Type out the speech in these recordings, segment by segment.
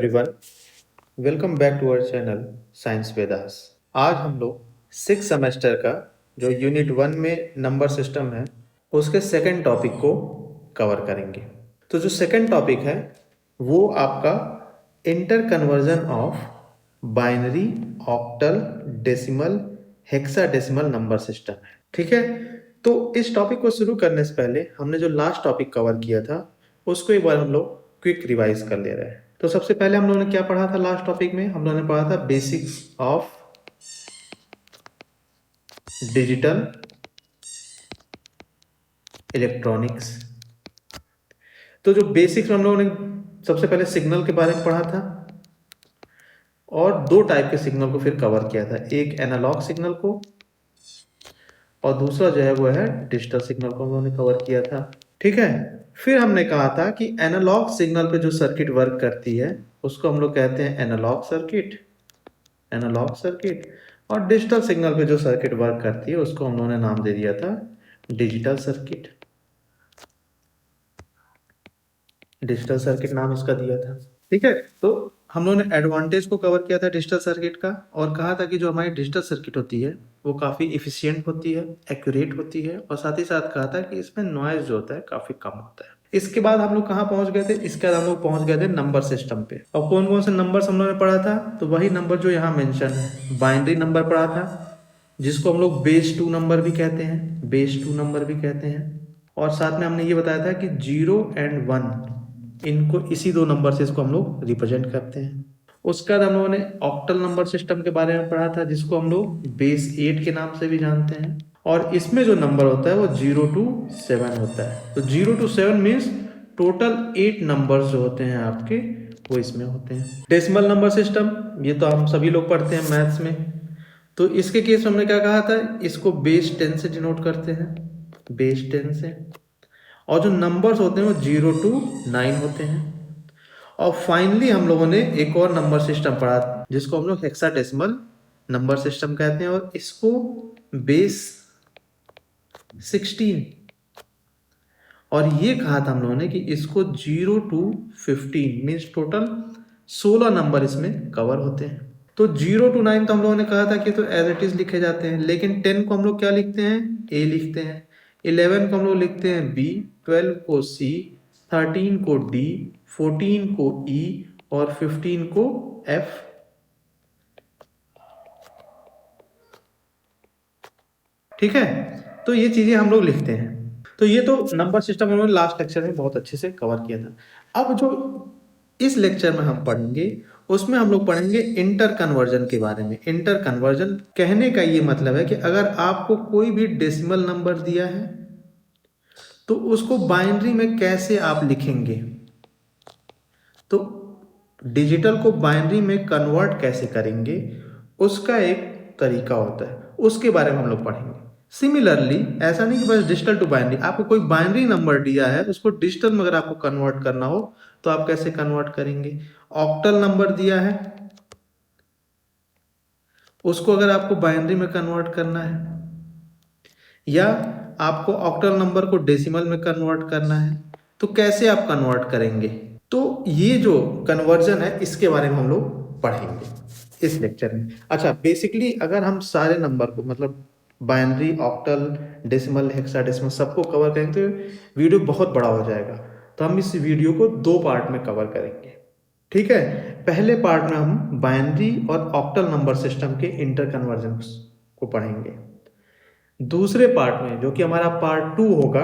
Everyone, welcome back to our channel science Vedas. आज हम लोग 6 सेमेस्टर का जो यूनिट 1 में नंबर सिस्टम है उसके सेकंड टॉपिक को कवर करेंगे। तो जो सेकंड टॉपिक है वो आपका inter conversion of binary, octal, decimal, hexadecimal number system है। ठीक है, तो इस टॉपिक को शुरू करने से पहले हमने जो लास्ट टॉपिक कवर किया था उसको एक बार हम लोग क्विक रिवाइज कर ले रहे हैं। तो सबसे पहले हम लोगों ने क्या पढ़ा था लास्ट टॉपिक में? हम लोगों ने पढ़ा था बेसिक्स ऑफ डिजिटल इलेक्ट्रॉनिक्स। तो जो बेसिक्स में हम लोगों ने सबसे पहले सिग्नल के बारे में पढ़ा था और दो टाइप के सिग्नल को फिर कवर किया था, एक एनालॉग सिग्नल को और दूसरा जो है वो है डिजिटल सिग्नल को हम लोगों ने कवर किया था। ठीक है, फिर हमने कहा था कि एनालॉग सिग्नल पे जो सर्किट वर्क करती है उसको हम लोग कहते हैं एनालॉग सर्किट, एनालॉग सर्किट, और डिजिटल सिग्नल पे जो सर्किट वर्क करती है उसको हम लोगों ने नाम दे दिया था डिजिटल सर्किट। डिजिटल सर्किट नाम इसका दिया था। ठीक है, तो हम लोगों ने एडवांटेज को कवर किया था डिजिटल सर्किट का और कहा था कि जो हमारी डिजिटल सर्किट होती है वो काफ़ी इफिशियंट होती है, एक्यूरेट होती है और साथ ही साथ कहा था कि इसमें नॉइज जो होता है काफ़ी कम होता है। इसके बाद हम लोग कहाँ पहुंच गए थे? इसके बाद हम लोग पहुंच गए थे नंबर सिस्टम पे। और कौन कौन से नंबर्स हम लोगों ने पढ़ा था? तो वही नंबर जो यहाँ मेंशन है, बाइनरी नंबर पढ़ा था जिसको हम लोग बेस 2 नंबर भी कहते हैं, बेस 2 नंबर भी कहते हैं। और साथ में हमने ये बताया था कि 0 एंड 1 इनको इसी दो नंबर से इसको हम लोग रिप्रेजेंट करते हैं। उसके बाद हम लोगों ने ऑक्टल नंबर सिस्टम के बारे में पढ़ा था जिसको हम लोग बेस 8 के नाम से भी जानते हैं। और इसमें जो नंबर होता है वो 0 to 7 होता है। तो 0 to 7 मीन्स टोटल 8 नंबर्स जो होते हैं आपके वो इसमें होते हैं। डेसिमल नंबर सिस्टम, ये तो हम सभी लोग पढ़ते हैं मैथ्स में। तो इसके केस में हमने क्या कहा था? इसको बेस 10 से डिनोट करते हैं, बेस 10 से। और जो नंबर्स होते हैं वो 0 to 9 होते हैं। और फाइनली हम लोगों ने एक और नंबर सिस्टम पढ़ा जिसको हम लोग हेक्साडेसिमल नंबर सिस्टम कहते हैं और इसको बेस 16, और ये कहा था हम लोगों ने कि इसको 0 to 15 मीन्स टोटल 16 नंबर इसमें कवर होते हैं। तो 0 to 9 तो हम लोगों ने कहा था कि तो एज इट इज लिखे जाते हैं, लेकिन 10 को हम लोग क्या लिखते हैं? ए लिखते हैं। 11 को हम लोग लिखते हैं बी, 12 को सी, 13 को डी, 14 को ई और 15 को एफ। ठीक है, तो ये चीजें हम लोग लिखते हैं। तो ये तो नंबर सिस्टम उन्होंने लास्ट लेक्चर में बहुत अच्छे से कवर किया था। अब जो इस लेक्चर में हम पढ़ेंगे उसमें हम लोग पढ़ेंगे इंटर कन्वर्जन के बारे में। इंटर कन्वर्जन कहने का ये मतलब है कि अगर आपको कोई भी डेसिमल नंबर दिया है तो उसको बाइनरी में कैसे आप लिखेंगे, तो डिजिटल को बाइनरी में कन्वर्ट कैसे करेंगे उसका एक तरीका होता है, उसके बारे में हम लोग पढ़ेंगे। सिमिलरली ऐसा नहीं कि बस डिजिटल टू बाइनरी, आपको कोई बाइनरी नंबर दिया है उसको डिजिटल में अगर आपको कन्वर्ट करना हो तो आप कैसे कन्वर्ट करेंगे। ऑक्टल नंबर दिया है उसको अगर आपको बाइनरी में कन्वर्ट करना है या आपको ऑक्टल नंबर को डेसिमल में कन्वर्ट करना है तो कैसे आप कन्वर्ट करेंगे। तो ये जो कन्वर्जन है इसके बारे में हम लोग पढ़ेंगे इस लेक्चर में। अच्छा, बेसिकली अगर हम सारे नंबर को मतलब बाइनरी, ऑक्टल, डेसिमल, हेक्साडेसिमल सबको कवर करेंगे तो वीडियो बहुत बड़ा हो जाएगा, तो हम इस वीडियो को 2 पार्ट में कवर करेंगे। ठीक है, पहले पार्ट में हम बाइनरी और ऑक्टल नंबर सिस्टम के इंटर कन्वर्जन को पढ़ेंगे। दूसरे पार्ट में जो कि हमारा पार्ट 2 होगा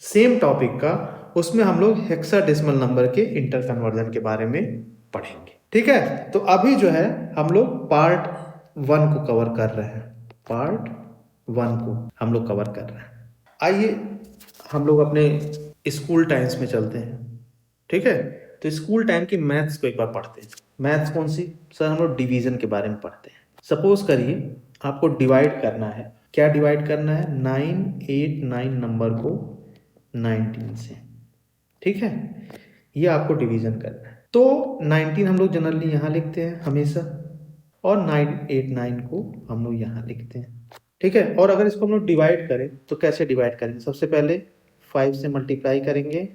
सेम टॉपिक का, उसमें हम लोग हेक्साडेसिमल नंबर के इंटर कन्वर्जन के बारे में पढ़ेंगे। ठीक है, तो अभी जो है हम लोग पार्ट 1 को कवर कर रहे हैं, पार्ट 1 को हम लोग कवर कर रहे हैं। आइए हम लोग अपने स्कूल टाइम्स में चलते हैं। ठीक है, तो स्कूल टाइम की मैथ्स को एक बार पढ़ते हैं। मैथ्स कौन सी? सर हम लोग डिवीजन के बारे में पढ़ते हैं। सपोज करिए आपको डिवाइड करना है, क्या डिवाइड करना है? 9, 8, 9 नंबर को 19 से। ठीक है, ये आपको डिवीजन करना है। तो 19 हम लोग जनरली यहाँ लिखते हैं हमेशा और 9, 8, 9 को हम लोग यहाँ लिखते हैं। ठीक है, और अगर इसको हम लोग डिवाइड करें तो कैसे डिवाइड करेंगे? सबसे पहले 5 से मल्टीप्लाई करेंगे,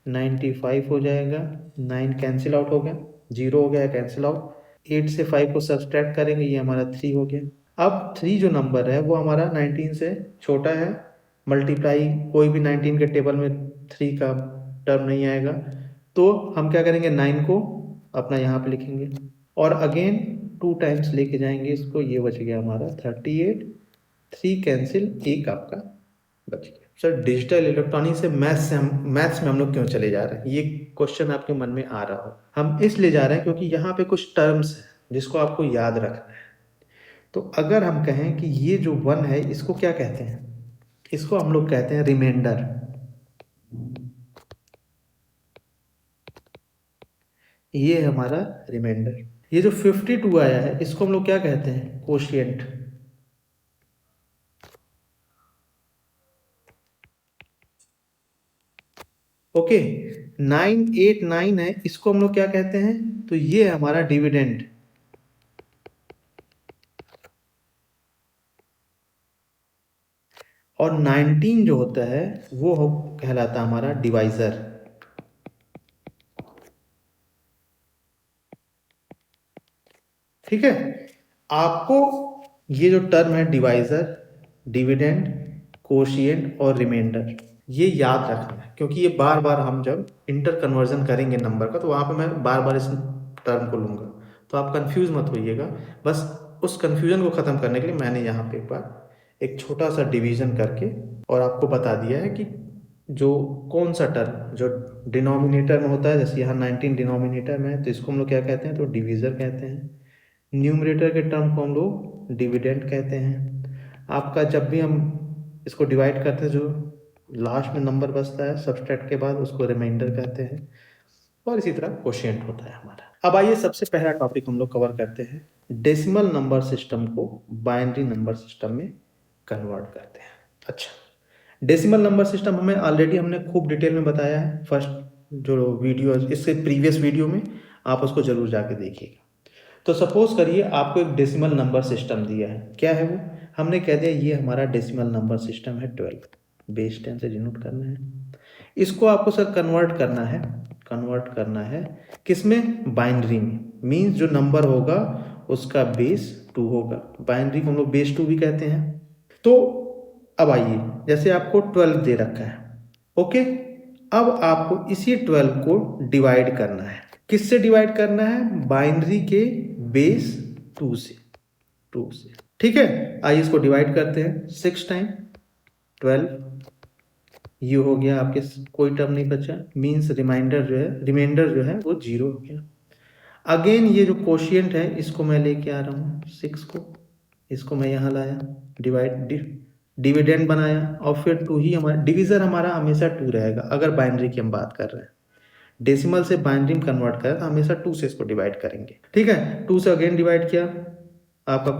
95 हो जाएगा, 9 कैंसिल आउट हो गया, 0 हो गया है, कैंसिल आउट। 8 से 5 को सब्सट्रैक्ट करेंगे, ये हमारा 3 हो गया। अब 3 जो नंबर है वो हमारा 19 से छोटा है, मल्टीप्लाई कोई भी 19 के टेबल में 3 का टर्म नहीं आएगा, तो हम क्या करेंगे 9 को अपना यहाँ पे लिखेंगे और अगेन 2 टाइम्स लेके जाएंगे इसको, ये बच गया हमारा 38, 3 कैंसिल, एक आपका बच गया। सर डिजिटल इलेक्ट्रॉनिक से मैथ्स में हम लोग क्यों चले जा रहे हैं, ये क्वेश्चन आपके मन में आ रहा हो। हम इसलिए जा रहे हैं क्योंकि यहाँ पे कुछ टर्म्स हैं जिसको आपको याद रखना है। तो अगर हम कहें कि ये जो 1 है इसको क्या कहते हैं, इसको हम लोग कहते हैं रिमाइंडर। ये है हमारा रिमाइंडर। ये जो 52 आया है इसको हम लोग क्या कहते हैं, कोशिएंट। ओके, 989 है, इसको हम लोग क्या कहते हैं, तो ये है हमारा डिविडेंड। और 19 जो होता है वो कहलाता है हमारा डिवाइजर। ठीक है, आपको ये जो टर्म है डिवाइजर, डिविडेंड, कोशिएंट और रिमाइंडर, ये याद रखना है क्योंकि ये बार बार हम जब इंटर कन्वर्जन करेंगे नंबर का तो वहाँ पे मैं बार बार इस टर्म को लूँगा, तो आप कंफ्यूज मत होइएगा। बस उस कंफ्यूजन को ख़त्म करने के लिए मैंने यहाँ पे एक बार एक छोटा सा डिवीजन करके और आपको बता दिया है कि जो कौन सा टर्म जो डिनोमिनेटर में होता है, जैसे यहाँ 19 डिनोमिनेटर में है तो इसको हम लोग क्या कहते हैं, तो डिवीज़र कहते हैं। न्यूमरेटर के टर्म को हम लोग डिविडेंड कहते हैं। आपका जब भी हम इसको डिवाइड करते हैं, जो लास्ट में नंबर बचता है सब्सट्रैक्ट के बाद, उसको रिमाइंडर कहते हैं। और इसी तरह क्वोशिएंट होता है हमारा। अब आइए सबसे पहला टॉपिक हम लोग कवर करते हैं, डेसिमल नंबर सिस्टम को बाइनरी नंबर सिस्टम में कन्वर्ट करते हैं। अच्छा, डेसिमल नंबर सिस्टम हमें ऑलरेडी हमने खूब डिटेल में बताया है, फर्स्ट जो वीडियो इससे प्रीवियस वीडियो में, आप उसको जरूर जाके देखिएगा। तो सपोज करिए आपको एक डेसिमल नंबर सिस्टम दिया है, क्या है वो, हमने कह दिया ये हमारा डेसिमल नंबर सिस्टम है 12, बेस 10 से डिनोट करना है। इसको आपको सर कन्वर्ट करना है किसमें, बाइनरी में। मीन्स जो नंबर होगा उसका बेस 2 होगा, बाइनरी को हम लोग बेस 2 भी कहते हैं। तो अब आइए, जैसे आपको 12 दे रखा है, ओके, अब आपको इसी 12 को डिवाइड करना है, किससे डिवाइड करना है, बाइनरी के बेस 2 से, ठीक है। आइए इसको डिवाइड करते हैं, 6 टाइम 12, ये हो गया आपके, कोई टर्म नहीं बचा, मीन्स रिमाइंडर जो है वो 0 हो गया। अगेन ये जो कोशिएंट है इसको मैं लेके आ रहा हूँ 6 को, इसको मैं यहाँ लाया, डिविडेंड बनाया, और फिर 2 ही हमारा डिवीजर, हमारा हमेशा 2 रहेगा अगर बाइनरी की हम बात कर रहे हैं। डेसिमल से बाइनरी में कन्वर्ट करें तो हमेशा 2 से इसको डिवाइड करेंगे, ठीक है। 2 से अगेन डिवाइड किया, आपका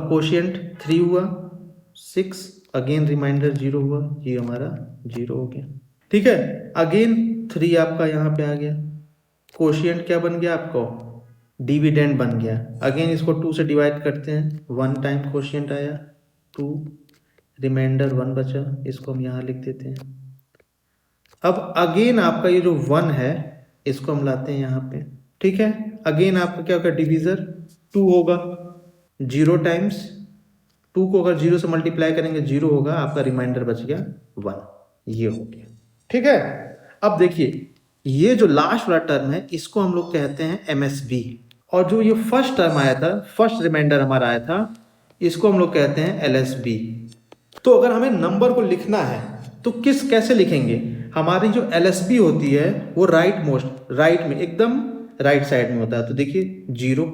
कोशिएंट 3 हुआ, 6 अगेन रिमाइंडर 0 हुआ, ये हमारा 0 हो गया, ठीक है। अगेन 3 आपका यहाँ पे आ गया, कोशिएंट क्या बन गया आपको, डिविडेंड बन गया। अगेन इसको 2 से डिवाइड करते हैं, 1 टाइम कोशिएंट आया, 2 रिमाइंडर 1 बचा, इसको हम यहाँ लिख देते हैं। अब अगेन आपका ये जो 1 है इसको हम लाते हैं यहाँ पे, ठीक है। अगेन आपका क्या होगा, डिवीजर 2 होगा, 0 टाइम्स 2 को अगर 0 से मल्टीप्लाई करेंगे 0 होगा, आपका रिमाइंडर बच गया 1, ये हो गया, ठीक है। अब देखिए ये जो लास्ट वाला टर्म है इसको हम लोग कहते हैं MSB, और जो ये फर्स्ट टर्म आया था, फर्स्ट रिमाइंडर हमारा आया था, इसको हम लोग कहते हैं LSB। तो अगर हमें नंबर को लिखना है तो कैसे लिखेंगे, हमारी जो LSB होती है वो राइट में, एकदम राइट साइड में होता है। तो देखिए 0,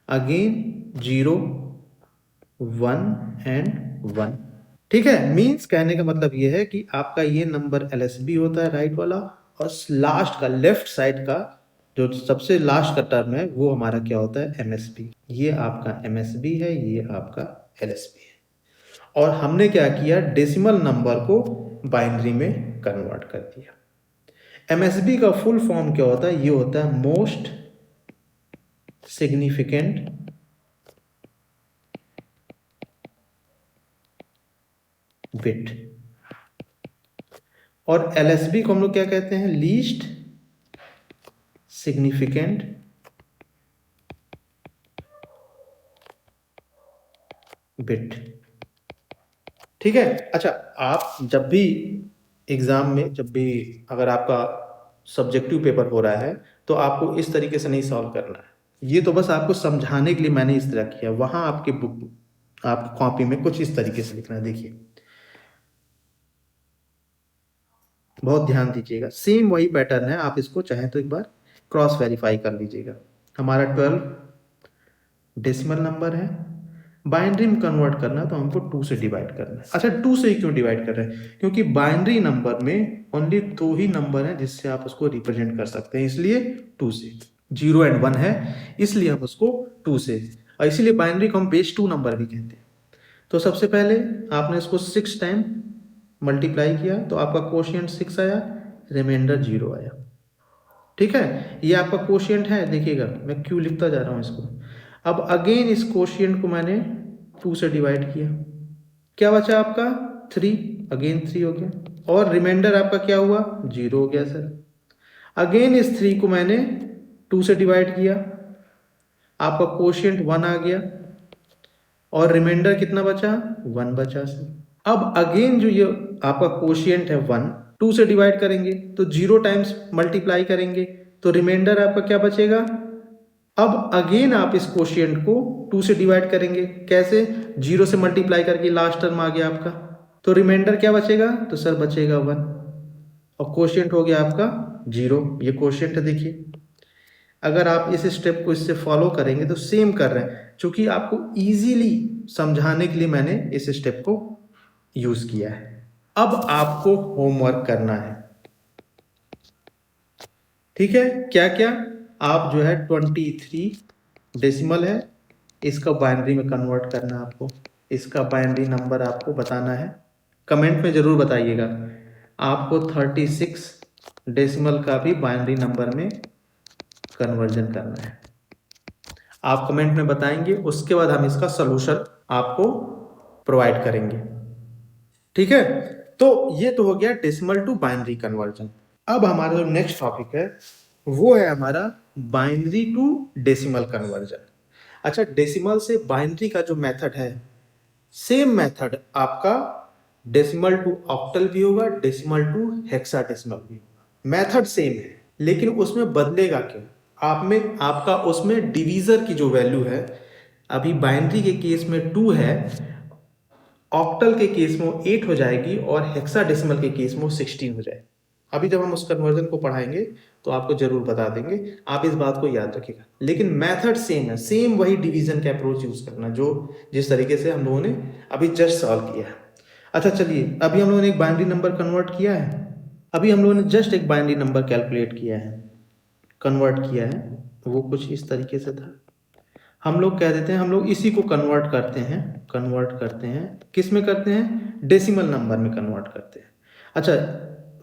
अगेन 0, 1 एंड 1, ठीक है। मीन्स कहने का मतलब ये है कि आपका ये नंबर LSB होता है राइट वाला, और लास्ट का लेफ्ट साइड का जो सबसे लास्ट का टर्म है वो हमारा क्या होता है, MSB। ये आपका MSB है, ये आपका LSB है। और हमने क्या किया, डेसिमल नंबर को बाइनरी में कन्वर्ट कर दिया। MSB का फुल फॉर्म क्या होता है, ये होता है मोस्ट सिग्निफिकेंट बिट, और LSB को हम लोग क्या कहते हैं, लीस्ट सिग्निफिकेंट बिट। ठीक है। अच्छा, आप जब भी एग्जाम में, जब भी अगर आपका सब्जेक्टिव पेपर हो रहा है तो आपको इस तरीके से नहीं सॉल्व करना है। ये तो बस आपको समझाने के लिए मैंने इस तरह किया। वहां आपके बुक, आप कॉपी में कुछ इस तरीके से लिखना है। देखिए, बहुत ध्यान दीजिएगा, सेम वही पैटर्न है। आप इसको चाहें तो एक बार क्रॉस वेरीफाई कर लीजिएगा। हमारा 12 डेसिमल नंबर है, बाइनरी में कन्वर्ट करना है तो हमको 2 से डिवाइड करना है। अच्छा, 2 से ही क्यों डिवाइड कर रहे हैं? क्योंकि बाइनरी नंबर में ओनली 2 ही नंबर हैं जिससे आप उसको रिप्रेजेंट कर सकते हैं, इसलिए 2 से। 0 एंड 1 है, इसलिए हम उसको 2 से, और इसीलिए बाइनरी को हम बेस 2 नंबर भी कहते हैं। तो सबसे पहले आपने इसको 6 टाइम मल्टीप्लाई किया तो आपका कोशिएंट 6 आया, रिमाइंडर 0 आया। ठीक है, ये आपका कोशिएंट है। देखिएगा मैं क्यों लिखता जा रहा हूं इसको। अब अगेन इस कोशिएंट को मैंने 2 से डिवाइड किया, क्या बचा आपका 3, अगेन 3 हो गया, और रिमाइंडर आपका क्या हुआ 0 हो गया सर। अगेन इस 3 को मैंने 2 से डिवाइड किया, आपका कोशिएंट 1 आ गया, और रिमाइंडर कितना बचा 1 बचा सर। अब अगेन जो ये आपका कोशिएंट है 1, 2 से डिवाइड करेंगे तो 0 टाइम्स मल्टीप्लाई करेंगे तो रिमाइंडर आपका क्या बचेगा। अब अगेन आप इस कोशिएंट को 2 से डिवाइड करेंगे, कैसे, 0 से मल्टीप्लाई करके लास्ट टर्म आ गया आपका, तो रिमाइंडर क्या बचेगा, तो सर बचेगा 1, और कोशिएंट हो गया आपका 0। ये कोशिएंट है। देखिए, अगर आप इस स्टेप को इससे फॉलो करेंगे तो सेम कर रहे हैं, क्योंकि आपको इजीली समझाने के लिए मैंने इस स्टेप को यूज किया है। अब आपको होमवर्क करना है। ठीक है, क्या क्या, आप जो है 23 डेसिमल है, इसका बाइनरी में कन्वर्ट करना है आपको। इसका बाइनरी नंबर आपको बताना है, कमेंट में जरूर बताइएगा। आपको 36 डेसिमल का भी बाइनरी नंबर में कन्वर्जन करना है। आप कमेंट में बताएंगे, उसके बाद हम इसका सलूशन आपको प्रोवाइड करेंगे। ठीक है, तो ये तो हो गया डेसिमल टू बाइनरी कन्वर्जन। अब हमारा जो नेक्स्ट टॉपिक है वो है हमारा बाइनरी टू डेसिमल कन्वर्जन। अच्छा, डेसिमल से बाइनरी का जो मेथड है, सेम मेथड आपका डेसिमल टू ऑक्टल भी होगा, डेसिमल टू हेक्साडेसिमल भी होगा। मेथड सेम है, लेकिन उसमें बदलेगा क्यों, आप में आपका उसमें डिवीजर की जो वैल्यू है, अभी बाइनरी के केस में 2 है, ऑक्टल के केस में वो 8 हो जाएगी, और हेक्साडेसिमल के केस में वो 16 हो जाएगी। अभी जब हम उस कन्वर्जन को पढ़ाएंगे तो आपको जरूर बता देंगे, आप इस बात को याद रखिएगा। लेकिन मेथड सेम है, सेम वही डिवीजन का अप्रोच यूज करना जो जिस तरीके से हम लोगों ने अभी जस्ट सॉल्व किया है। अच्छा चलिए, अभी हम लोगों ने एक बाइनरी नंबर कन्वर्ट किया है, अभी हम लोगों ने जस्ट एक बाइनरी नंबर कैलकुलेट किया है, कन्वर्ट किया है, वो कुछ इस तरीके से था। हम लोग कह देते हैं, हम लोग इसी को कन्वर्ट करते हैं किस में करते हैं, डेसिमल नंबर में कन्वर्ट करते हैं। अच्छा,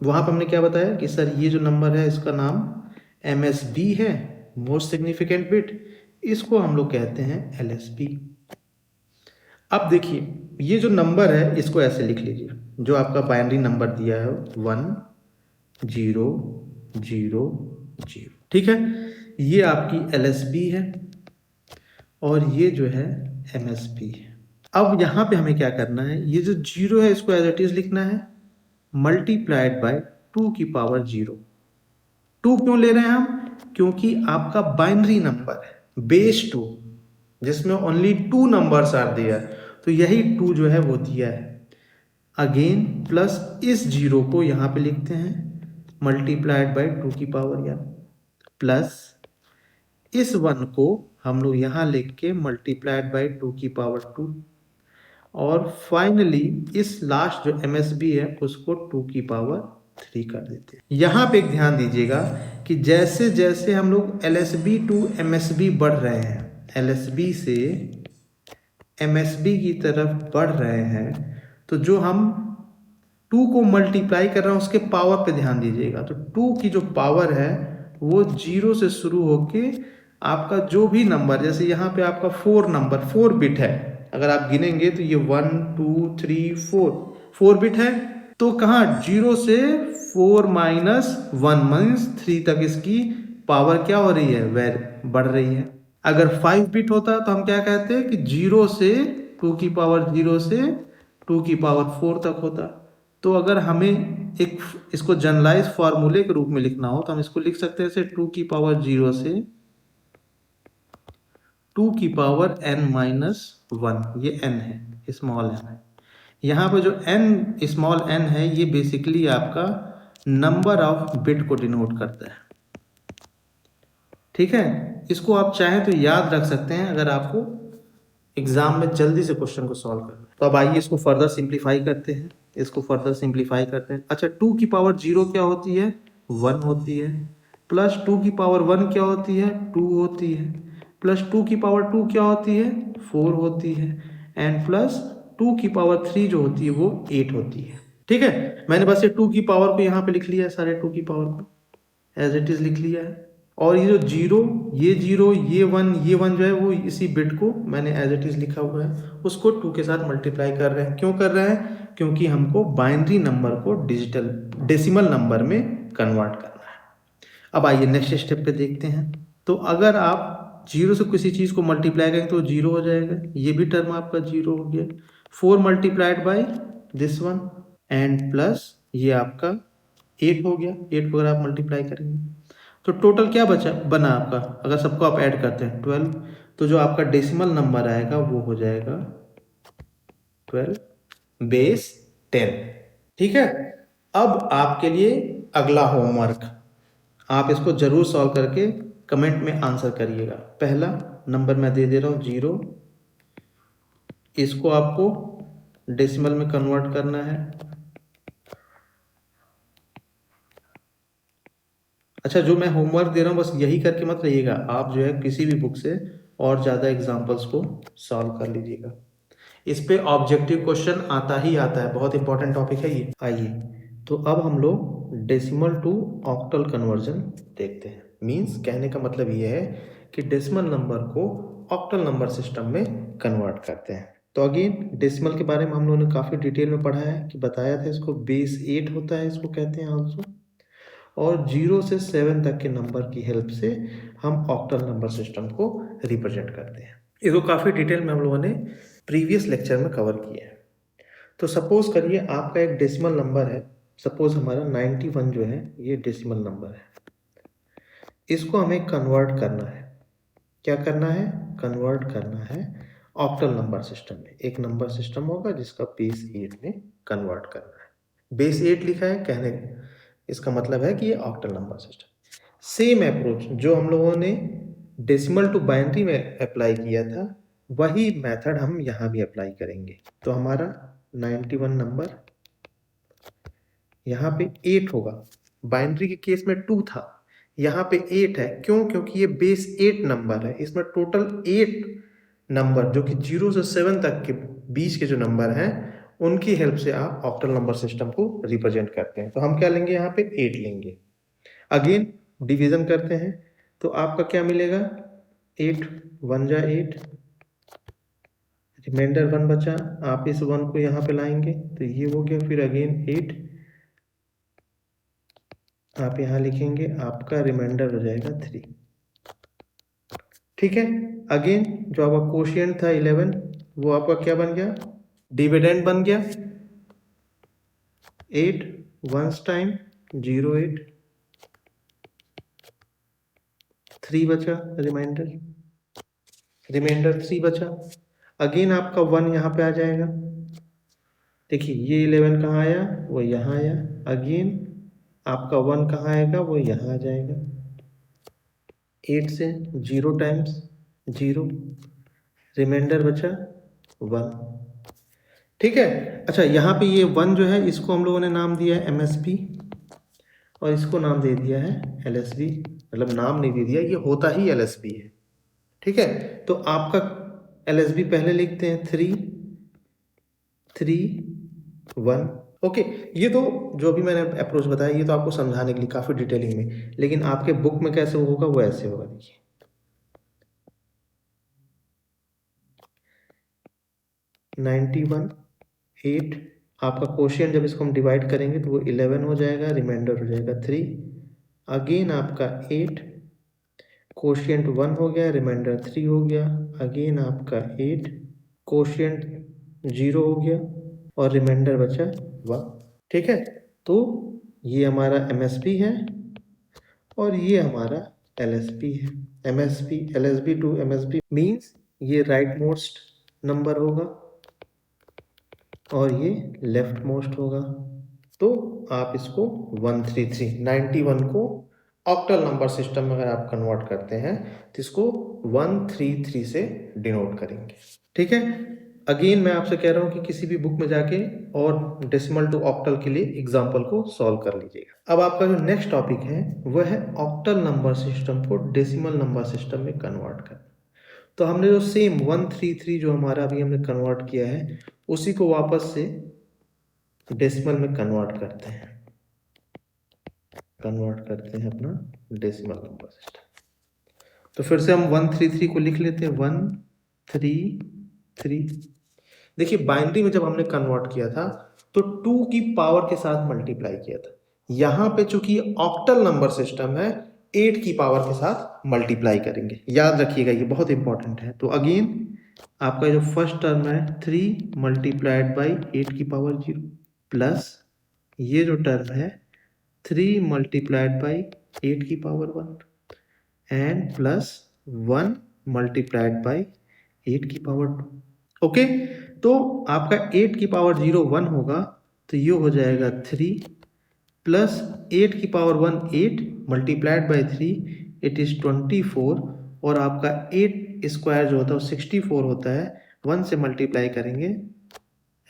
वहां पर हमने क्या बताया कि सर ये जो नंबर है इसका नाम MSB है, मोस्ट सिग्निफिकेंट बिट, इसको हम लोग कहते हैं LSB। अब देखिए, ये जो नंबर है इसको ऐसे लिख लीजिए, जो आपका बाइनरी नंबर दिया है 1 0 0 0। ठीक है, ये आपकी LSB है, और ये जो है MSB है। अब यहाँ पे हमें क्या करना है, ये जो 0 है इसको एज इट इज लिखना है, मल्टीप्लाइड बाय 2 की पावर 0। 2 क्यों ले रहे हैं हम, क्योंकि आपका बाइनरी नंबर है बेस 2, जिसमें ओनली 2 नंबर्स आर दिया, तो यही 2 जो है वो दिया है। अगेन प्लस इस 0 को यहाँ पे लिखते हैं मल्टीप्लाइड बाय 2 की पावर, या प्लस इस 1 को हम लोग यहाँ लिख के मल्टीप्लाइड बाय 2 की पावर 2, और फाइनली इस लास्ट जो MSB है उसको 2 की पावर 3 कर देते हैं। यहाँ पे एक ध्यान दीजिएगा कि जैसे जैसे हम लोग LSB टू MSB बढ़ रहे हैं, LSB से MSB की तरफ बढ़ रहे हैं, तो जो हम 2 को मल्टीप्लाई कर रहे हैं उसके पावर पे ध्यान दीजिएगा। तो 2 की जो पावर है वो 0 से शुरू होके आपका जो भी नंबर, जैसे यहाँ पे आपका 4 नंबर 4 बिट है, अगर आप गिनेंगे तो ये 1 2 3 4 बिट है, तो कहाँ 0 से 4 - 1 मीन्स 3 तक इसकी पावर क्या हो रही है, बढ़ रही है। अगर 5 बिट होता तो हम क्या कहते हैं कि 0 से 2 की पावर 0 से 2 की पावर 4 तक होता। तो अगर हमें एक इसको जनरलाइज फार्मूले के रूप में लिखना हो तो हम इसको लिख सकते हैं जैसे 2 की पावर 0 से 2 की पावर n-1, ये n है, स्मॉल n है। यहाँ पे जो n स्मॉल n है ये बेसिकली आपका नंबर ऑफ बिट को डिनोट करता है। ठीक है, इसको आप चाहें तो याद रख सकते हैं अगर आपको एग्जाम में जल्दी से क्वेश्चन को सॉल्व करना है। तो अब आइए इसको फर्दर सिंप्लीफाई करते हैं, अच्छा 2 की पावर 0 क्या होती है, 1 होती है, प्लस 2 की पावर 1 क्या होती है, 2 होती है, प्लस 2 की पावर 2 क्या होती है, 4 होती है, एंड प्लस 2 की पावर 3 जो होती है वो 8 होती है। ठीक है, मैंने बस ये 2 की पावर को यहाँ पे लिख लिया है, सारे 2 की पावर को एज इट इज लिख लिया है। और ये जो जीरो, ये वन जो है वो इसी बिट को मैंने एज इट इज लिखा हुआ है, उसको 2 के साथ मल्टीप्लाई कर रहे हैं। क्यों कर रहे हैं, क्योंकि हमको बाइनरी नंबर को डिजिटल डेसिमल नंबर में कन्वर्ट करना है। अब आइए नेक्स्ट स्टेप पे देखते हैं। तो अगर आप 0 से किसी चीज़ को मल्टीप्लाई करेंगे तो 0 हो जाएगा, ये भी टर्म आपका 0 हो गया। 4 multiplied by this one and plus ये आपका 8 हो गया, 8 को अगर आप मल्टीप्लाई करेंगे तो टोटल क्या बचा बना आपका, अगर सबको आप ऐड करते हैं 12, तो जो आपका डेसिमल नंबर आएगा वो हो जाएगा 12 बेस 10। ठीक है, अब आपके लिए अगला होमवर्क, आप इसको जरूर सॉल्व करके कमेंट में आंसर करिएगा। पहला नंबर मैं दे रहा हूँ 0, इसको आपको डेसिमल में कन्वर्ट करना है। अच्छा, जो मैं होमवर्क दे रहा हूँ बस यही करके मत रहिएगा, आप जो है किसी भी बुक से और ज़्यादा एग्जाम्पल्स को सॉल्व कर लीजिएगा। इस पे ऑब्जेक्टिव क्वेश्चन आता ही आता है, बहुत इंपॉर्टेंट टॉपिक है ये। आइए तो अब हम लोग डेसिमल टू ऑक्टल कन्वर्जन देखते हैं। मींस कहने का मतलब ये है कि डेसिमल नंबर को ऑक्टल नंबर सिस्टम में कन्वर्ट करते हैं। तो अगेन डेसिमल के बारे में हम लोगों ने काफ़ी डिटेल में पढ़ा है कि बताया था, इसको बेस 8 होता है, इसको कहते हैं ऑल्सो। और 0 से 7 तक के नंबर की हेल्प से हम ऑक्टल नंबर सिस्टम को रिप्रेजेंट करते हैं। इसको काफ़ी डिटेल में हम लोगों ने प्रीवियस लेक्चर में कवर किया है। तो सपोज करिए आपका एक डेसिमल नंबर है, सपोज हमारा 91 जो है ये डेसिमल नंबर है, इसको हमें कन्वर्ट करना है। क्या करना है, कन्वर्ट करना है ऑक्टल नंबर सिस्टम में। एक नंबर सिस्टम होगा जिसका बेस 8 में कन्वर्ट करना है। बेस 8 लिखा है, कहने इसका मतलब है कि ये octal number system. Same approach जो हम लोगों ने डेसिमल टू बाइनरी में अप्लाई किया था, वही मेथड हम यहाँ भी अप्लाई करेंगे। तो हमारा 91 नंबर यहाँ पे 8 होगा, बाइनरी के केस में 2 था, यहाँ पे 8 है। क्यों, क्योंकि ये बेस 8 नंबर है, इसमें टोटल 8 नंबर जो कि 0 से 7 तक के बीच के जो नंबर हैं उनकी हेल्प से आप ऑक्टल नंबर सिस्टम को रिप्रेजेंट करते हैं। तो हम क्या लेंगे, यहाँ पे 8 लेंगे। अगेन डिवीजन करते हैं तो आपका क्या मिलेगा, 8 1 जा 8, रिमाइंडर 1 बचा, आप इस 1 को यहाँ पे लाएंगे तो ये हो गया। फिर अगेन 8 आप यहाँ लिखेंगे, आपका रिमाइंडर हो जाएगा 3। ठीक है, अगेन जो आपका कोशिएंट था 11 वो आपका क्या बन गया, डिविडेंड बन गया। 8 वंस टाइम 0 8, 3 बचा, रिमाइंडर 3 बचा। अगेन आपका 1 यहाँ पे आ जाएगा। देखिए ये 11 कहाँ आया, वो यहाँ आया। अगेन आपका 1 कहाँ आएगा, वो यहाँ आ जाएगा। 8 से 0 टाइम्स 0, रिमाइंडर बचा 1। ठीक है, अच्छा यहाँ पे ये 1 जो है इसको हम लोगों ने नाम दिया है MSB और इसको नाम दे दिया है LSB। मतलब नाम नहीं दे दिया, ये होता ही LSB है। ठीक है, तो आपका LSB पहले लिखते हैं 3 3 1। ओके, ये तो जो भी मैंने अप्रोच बताया ये तो आपको समझाने के लिए काफ़ी डिटेलिंग में, लेकिन आपके बुक में कैसे होगा वो ऐसे होगा। देखिए 91 8, आपका क्वोशिएंट जब इसको हम डिवाइड करेंगे तो वो 11 हो जाएगा, रिमाइंडर हो जाएगा 3। अगेन आपका 8 कोशिएंट 1 हो गया, रिमाइंडर 3 हो गया, अगेन आपका 8, कोशिएंट 0 हो गया और रिमाइंडर बचा 1। ठीक है, तो ये हमारा एमएसपी है और ये हमारा एलएसपी है। MSP LSB to MSB means ये राइट मोस्ट नंबर होगा और ये लेफ्ट मोस्ट होगा। तो आप इसको 133 91 को ऑक्टल नंबर सिस्टम में अगर आप कन्वर्ट करते हैं तो इसको 133 से डिनोट करेंगे। ठीक है, अगेन मैं आपसे कह रहा हूं कि किसी भी बुक में जाके और डेसिमल टू ऑक्टल के लिए एग्जाम्पल को सॉल्व कर लीजिएगा। अब आपका जो नेक्स्ट टॉपिक है वह है ऑक्टल नंबर सिस्टम को डेसिमल नंबर सिस्टम में कन्वर्ट करना। तो हमने जो सेम 133 जो हमारा अभी हमने कन्वर्ट किया है उसी को वापस से डेसिमल में कन्वर्ट करते हैं अपना डेसिमल नंबर सिस्टम। तो फिर से हम 133 को लिख लेते हैं 133। देखिए बाइनरी में जब हमने कन्वर्ट किया था तो 2 की पावर के साथ मल्टीप्लाई किया था। यहां पे चूंकि ऑक्टल नंबर सिस्टम है 8 की पावर के साथ मल्टीप्लाई करेंगे, याद रखिएगा ये बहुत इंपॉर्टेंट है। तो अगेन आपका जो फर्स्ट टर्म है 3 मल्टीप्लाइड बाई 8 की पावर 0 प्लस ये जो टर्म है 3 मल्टीप्लाइड बाई 8 की power 1 and plus 1 multiplied by 8 की पावर 2। ओके, तो आपका 8 की पावर 0 1 होगा तो ये हो जाएगा 3 प्लस 8 की power 1 8 multiplied by 3 it is 24 और आपका 8 स्क्वायर जो होता है वो 64 होता है। 1 से मल्टीप्लाई करेंगे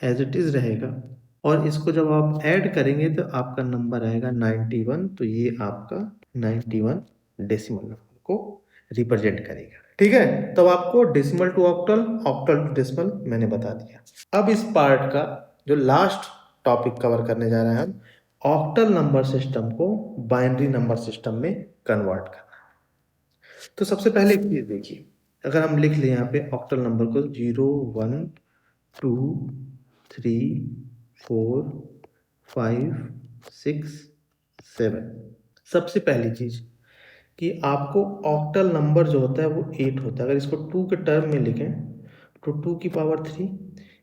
एज इट इज रहेगा और इसको जब आप ऐड करेंगे तो आपका नंबर आएगा 91। तो ये आपका 91 डेसिमल नंबर को रिप्रेजेंट करेगा। ठीक है, तो आपको decimal to octal, octal to decimal मैंने बता दिया। अब इस पार्ट का जो लास्ट टॉपिक कवर करने जा रहे हैं हम, ऑक्टल नंबर सिस्टम को बाइनरी नंबर सिस्टम में कन्वर्ट करना। तो सबसे पहले एक चीज देखिए, अगर हम लिख लें यहाँ पे ऑक्टल नंबर को 0 1 2 3 4 5 6 7। सबसे पहली चीज कि आपको ऑक्टल नंबर जो होता है वो 8 होता है। अगर इसको 2 के टर्म में लिखें तो 2 की पावर 3।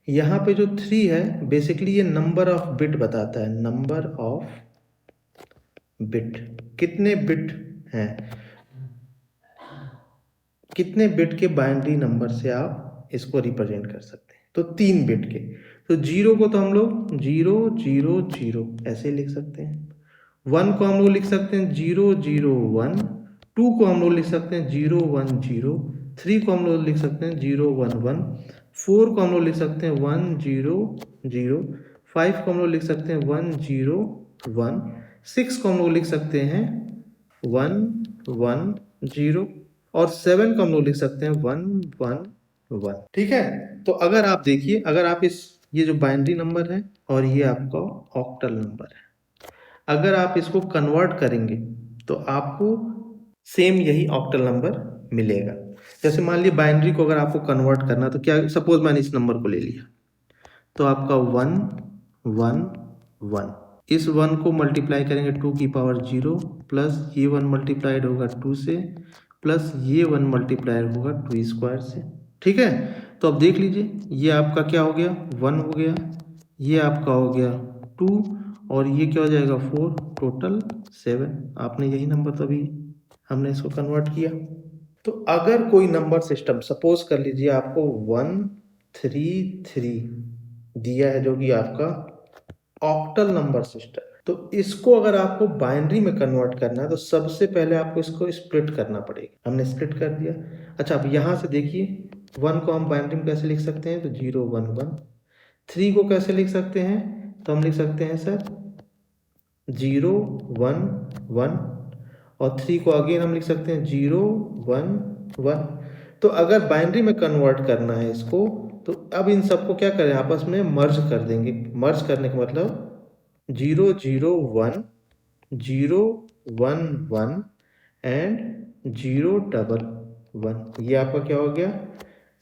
यहाँ पे जो 3 है बेसिकली ये नंबर ऑफ बिट बताता है, नंबर ऑफ बिट, कितने बिट हैं, कितने बिट के बाइनरी नंबर से आप इसको रिप्रेजेंट कर सकते हैं। तो 3 बिट के, तो 0 को तो हम लोग 0 0 0 ऐसे लिख सकते हैं, 1 को हम लोग लिख सकते हैं 0 0 1, 2 को हम लोग लिख सकते हैं 0 1 0, 3 को हम लोग लिख सकते हैं 0 1 1, 4 को हम लोग लिख सकते हैं 1 0 0, 5 को हम लोग लिख सकते हैं 1 0 1, 6 को हम लोग लिख सकते हैं 1 1 0 और 7 को हम लोग लिख सकते हैं 1 1 1। ठीक है, तो अगर आप देखिए, अगर आप ये जो बाइनरी नंबर है और ये आपका ऑक्टल नंबर है, अगर आप इसको कन्वर्ट करेंगे तो आपको सेम यही ऑक्टल नंबर मिलेगा। जैसे मान लीजिए बाइनरी को अगर आपको कन्वर्ट करना तो क्या, सपोज मैंने इस नंबर को ले लिया तो आपका 1 1 1, इस 1 को मल्टीप्लाई करेंगे 2 की पावर 0 प्लस ये 1 मल्टीप्लाइड होगा 2 से प्लस ये 1 मल्टीप्लाइड होगा 2 स्क्वायर से। ठीक है, तो अब देख लीजिए ये आपका क्या हो गया 1 हो गया, ये आपका हो गया 2 और ये क्या हो जाएगा 4, टोटल 7। आपने यही नंबर तो अभी हमने इसको कन्वर्ट किया। तो अगर कोई नंबर सिस्टम, सपोज कर लीजिए आपको 133 दिया है जो कि आपका ऑक्टल नंबर सिस्टम, तो इसको अगर आपको बाइनरी में कन्वर्ट करना है तो सबसे पहले आपको इसको स्प्लिट करना पड़ेगा। हमने स्प्लिट कर दिया। अच्छा, अब यहां से देखिए 1 को हम बाइनरी में कैसे लिख सकते हैं, तो 0 1 1। 3 को कैसे लिख सकते हैं, तो हम लिख सकते हैं सर 0 1 1 और 3 को अगेन हम लिख सकते हैं 0 1 1। तो अगर बाइनरी में कन्वर्ट करना है इसको तो अब इन सबको क्या करें, आपस में मर्ज कर देंगे। मर्ज करने का मतलब 0 0 1 0 1 1 एंड 0 1 1। ये आपका क्या हो गया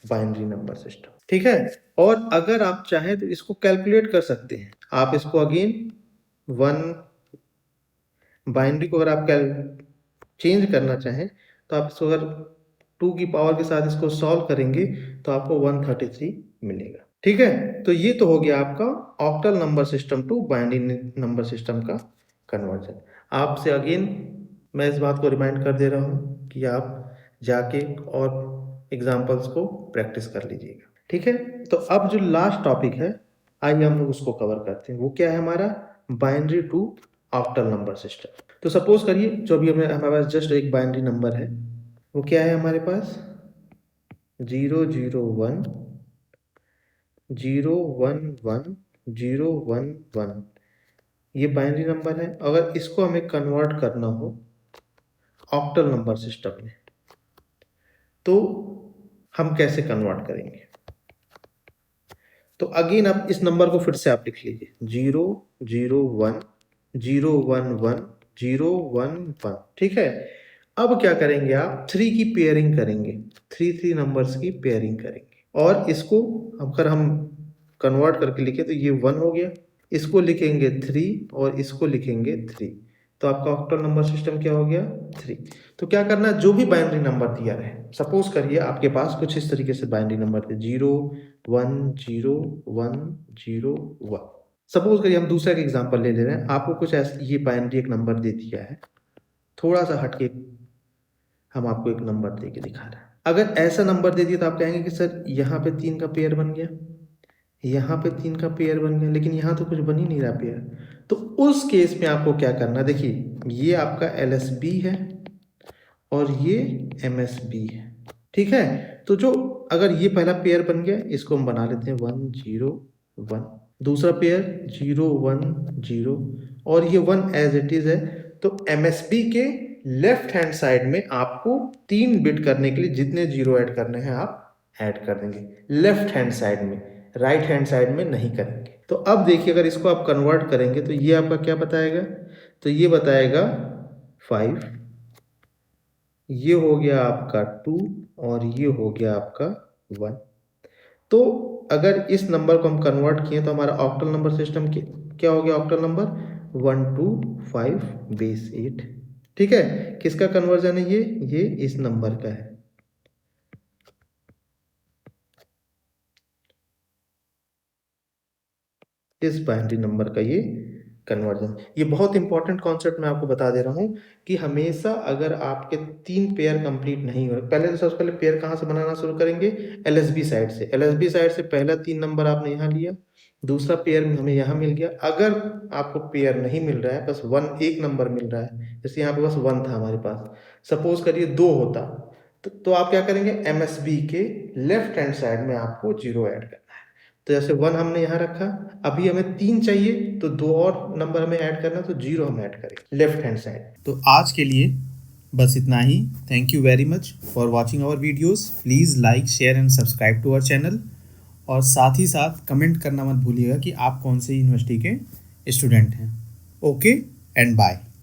बाइनरी नंबर सिस्टम। ठीक है, और अगर आप चाहें तो इसको कैलकुलेट कर सकते हैं। आप इसको अगेन 1 बाइनरी को अगर आप चेंज करना चाहें तो आप इसको अगर 2 की पावर के साथ इसको सॉल्व करेंगे तो आपको 133 मिलेगा। ठीक है, तो ये तो हो गया आपका octal number system to binary number system का कन्वर्जन। आपसे अगेन मैं इस बात को रिमाइंड कर दे रहा हूँ कि आप जाके और एग्जाम्पल्स को प्रैक्टिस कर लीजिएगा। ठीक है, तो अब जो लास्ट टॉपिक है आइए हम लोग उसको कवर करते हैं। वो क्या है हमारा binary to octal number system. तो सपोज करिए जो अभी हमारे पास जस्ट एक बाइनरी नंबर है, वो क्या है हमारे पास 001 011 011। ये बाइनरी नंबर है। अगर इसको हमें कन्वर्ट करना हो ऑक्टल नंबर सिस्टम में तो हम कैसे कन्वर्ट करेंगे? तो अगेन अब इस नंबर को फिर से आप लिख लीजिए 001 011 011। ठीक है, अब क्या करेंगे आप 3 की पेयरिंग करेंगे, 3 नंबर्स की पेयरिंग करेंगे और इसको अगर हम कन्वर्ट करके लिखे तो ये 1 हो गया, इसको लिखेंगे 3 और इसको लिखेंगे 3, तो आपका ऑक्टल नंबर सिस्टम क्या हो गया 3। तो क्या करना है, जो भी बाइनरी नंबर दिया रहे, सपोज करिए आपके पास कुछ इस तरीके से बाइनरी नंबर थे 0 1 0 1 0 1। सपोज करिए हम दूसरा एक एग्जांपल ले रहे हैं, आपको कुछ ऐसा ये बाइनरी एक नंबर दे दिया है, थोड़ा सा हटके हम आपको एक नंबर दे के दिखा रहे हैं। अगर ऐसा नंबर दे दिया तो आप कहेंगे कि सर यहाँ पे 3 का पेयर बन गया, यहाँ पे 3 का पेयर बन गया, लेकिन यहाँ तो कुछ बन ही नहीं रहा पेयर। तो उस केस में आपको क्या करना, देखिए ये आपका LSB है और ये MSB है। ठीक है, तो जो अगर ये पहला पेयर बन गया इसको हम बना लेते हैं 1 0 1, दूसरा पेयर 0 1 0 और ये 1 एज इट इज है। तो MSB के लेफ्ट हैंड साइड में आपको 3 बिट करने के लिए जितने जीरो ऐड करने हैं आप ऐड कर देंगे लेफ्ट हैंड साइड में, राइट हैंड साइड में नहीं करेंगे। तो अब देखिए अगर इसको आप कन्वर्ट करेंगे तो ये आपका क्या बताएगा, तो ये बताएगा 5, ये हो गया आपका 2 और ये हो गया आपका 1। तो अगर इस नंबर को हम कन्वर्ट किए तो हमारा ऑक्टल नंबर सिस्टम क्या हो गया, ऑक्टल नंबर 1 2 5 बेस 8। ठीक है, किसका कन्वर्जन है ये इस नंबर का है। इस बाइनरी नंबर का ये कन्वर्जन, ये बहुत इंपॉर्टेंट कॉन्सेप्ट मैं आपको बता दे रहा हूँ कि हमेशा अगर आपके 3 पेयर कंप्लीट नहीं हो, पहले तो सबसे पहले पेयर कहाँ से बनाना शुरू करेंगे, LSB साइड से। LSB साइड से पहला 3 नंबर आपने यहाँ लिया, दूसरा पेयर हमें यहाँ मिल गया। अगर आपको पेयर नहीं मिल रहा है, बस 1 एक नंबर मिल रहा है, जैसे यहाँ पे बस 1 था हमारे पास, सपोज करिए 2 होता तो आप क्या करेंगे, MSB के लेफ्ट हैंड साइड में आपको 0 ऐड करना है। तो जैसे 1 हमने यहाँ रखा, अभी हमें 3 चाहिए तो 2 और नंबर हमें ऐड करना, तो 0 हम ऐड करेंगे लेफ्ट हैंड साइड। तो आज के लिए बस इतना ही। Thank you very much for watching our videos. Please like share and subscribe to our channel और साथ ही साथ कमेंट करना मत भूलिएगा कि आप कौन से यूनिवर्सिटी के स्टूडेंट हैं। Okay and bye.